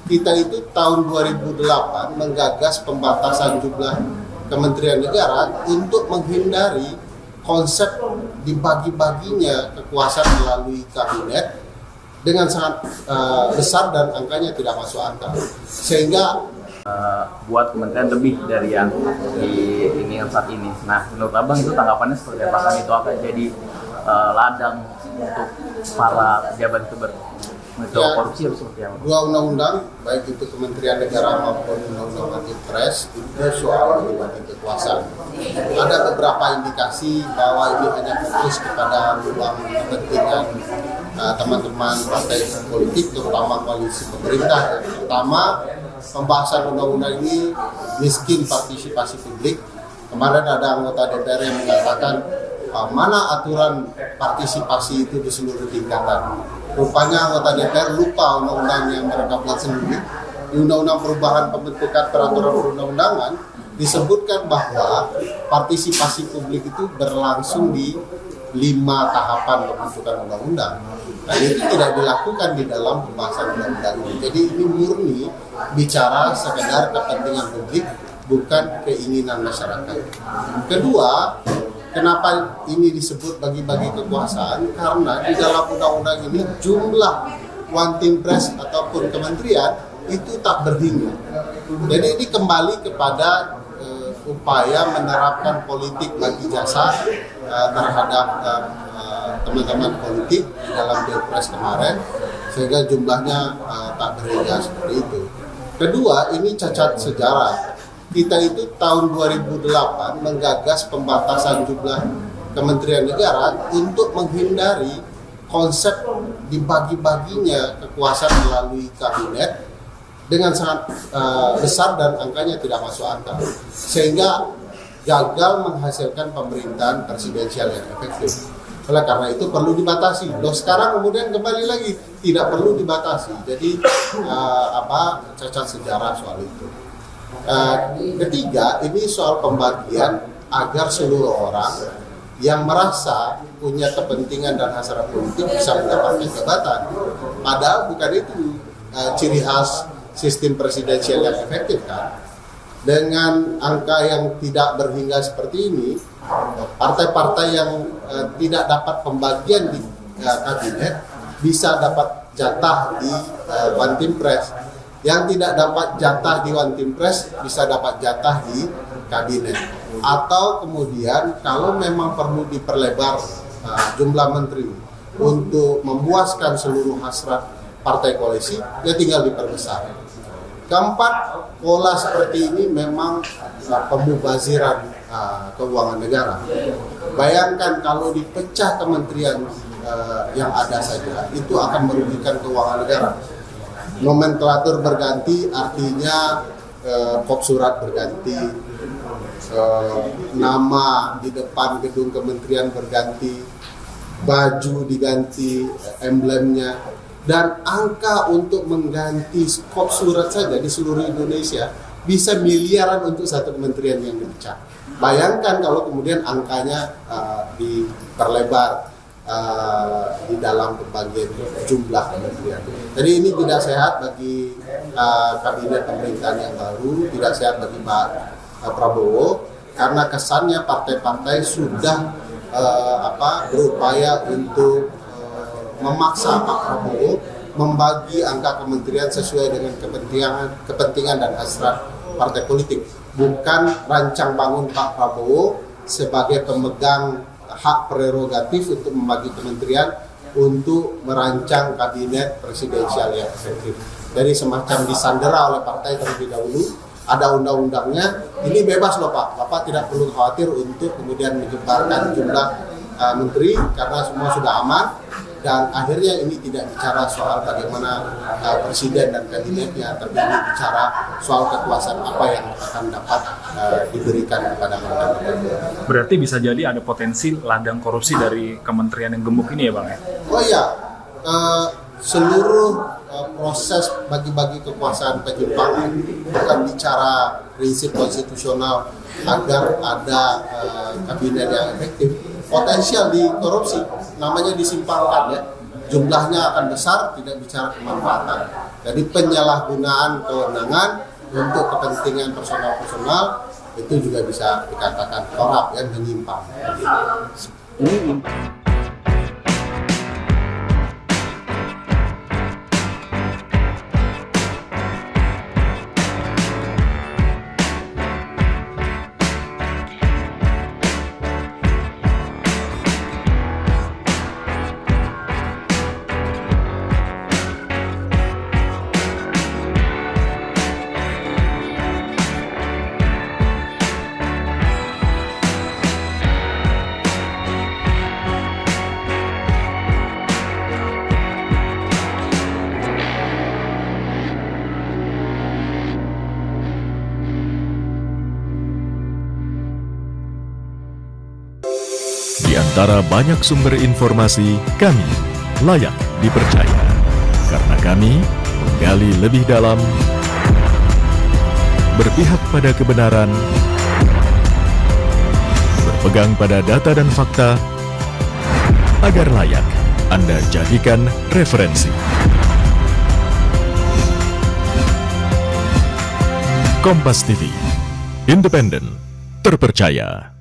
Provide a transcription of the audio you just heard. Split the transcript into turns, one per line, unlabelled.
Kita itu tahun 2008 menggagas pembatasan jumlah kementerian negara untuk menghindari konsep dibagi-baginya kekuasaan melalui kabinet dengan sangat besar dan angkanya tidak masuk akal. Sehingga
buat kementerian lebih dari yang diinginkan saat ini. Nah, menurut Abang itu tanggapannya seperti apa? Kan itu akan jadi ladang untuk para pejabat itu korupsi harus seperti apa?
Dua undang-undang, baik itu Kementerian Negara maupun undang-undang anti-pres, itu soal bagi kekuasaan. Ada beberapa indikasi bahwa ini hanya fokus kepada ruang kepentingan teman-teman partai politik, terutama koalisi pemerintah. Pertama, pembahasan undang-undang ini miskin partisipasi publik. Kemarin ada anggota DPR yang mengatakan mana aturan partisipasi itu di seluruh tingkatan. Rupanya anggota DPR lupa undang-undang yang mereka buat sendiri. Di Undang-Undang Perubahan Pembentukan Peraturan Perundang-undangan disebutkan bahwa partisipasi publik itu berlangsung di 5 tahapan pembentukan undang-undang. Dan itu tidak dilakukan di dalam pembahasan undang-undang ini. Jadi ini murni bicara sekedar kepentingan publik, bukan keinginan masyarakat. Kedua, kenapa ini disebut bagi-bagi kekuasaan? Karena di dalam undang-undang ini jumlah one team press ataupun kementerian itu tak berhingga. Jadi ini kembali kepada upaya menerapkan politik bagi jasa terhadap teman-teman politik di dalam Pilpres kemarin, sehingga jumlahnya tak berhingga seperti itu. Kedua, ini cacat sejarah. Kita itu tahun 2008 menggagas pembatasan jumlah kementerian negara untuk menghindari konsep dibagi-baginya kekuasaan melalui kabinet dengan sangat besar dan angkanya tidak masuk akal, sehingga gagal menghasilkan pemerintahan presidensial yang efektif. Oleh karena itu perlu dibatasi. Loh, sekarang kemudian kembali lagi tidak perlu dibatasi. Jadi cacat sejarah soal itu. Ketiga, ini soal pembagian agar seluruh orang yang merasa punya kepentingan dan hasrat politik bisa mendapatkan jabatan. Padahal bukan itu ciri khas sistem presidensial yang efektif, kan? Dengan angka yang tidak berhingga seperti ini, partai-partai yang tidak dapat pembagian di kabinet bisa dapat jatah di one team press. Yang tidak dapat jatah di one team press bisa dapat jatah di kabinet. Atau kemudian kalau memang perlu diperlebar jumlah menteri untuk memuaskan seluruh hasrat partai koalisi, ya tinggal diperbesar. Keempat, pola seperti ini memang pemubaziran keuangan negara. Bayangkan kalau dipecah kementerian yang ada saja, itu akan merugikan keuangan negara. Nomenklatur berganti, artinya kop surat berganti, nama di depan gedung kementerian berganti, baju diganti, emblemnya, dan angka untuk mengganti kop surat saja di seluruh Indonesia bisa miliaran untuk satu kementerian yang dipecah. Bayangkan kalau kemudian angkanya diperlebar di dalam pembagian jumlah kementerian. Jadi ini tidak sehat bagi kabinet pemerintahan yang baru, tidak sehat bagi Pak Prabowo, karena kesannya partai-partai sudah berupaya untuk memaksa Pak Prabowo membagi angka kementerian sesuai dengan kepentingan dan hasrat partai politik, bukan rancang bangun Pak Prabowo sebagai pemegang hak prerogatif untuk membagi kementerian untuk merancang kabinet presidensial yang efektif. Jadi semacam disandera oleh partai terlebih dahulu, ada undang-undangnya, ini bebas loh Pak, Bapak tidak perlu khawatir untuk kemudian menyebarkan jumlah menteri karena semua sudah aman. Dan akhirnya ini tidak bicara soal bagaimana presiden dan kabinetnya, tapi ini bicara soal kekuasaan apa yang akan dapat diberikan kepada mereka.
Berarti bisa jadi ada potensi ladang korupsi dari kementerian yang gemuk ini ya Bang ya?
Oh iya, seluruh proses bagi-bagi kekuasaan penyimpangan bukan bicara prinsip konstitusional agar ada kabinet yang efektif. Potensial di korupsi, namanya disimpangkan ya. jumlahnya akan besar, tidak bicara kemanfaatan. Jadi penyalahgunaan kewenangan untuk kepentingan personal itu juga bisa dikatakan korup, ya, menyimpang.
Ini
Di antara banyak sumber informasi, kami layak dipercaya. Karena kami menggali lebih dalam, berpihak pada kebenaran, berpegang pada data dan fakta, agar layak Anda jadikan referensi. Kompas TV, independen, terpercaya.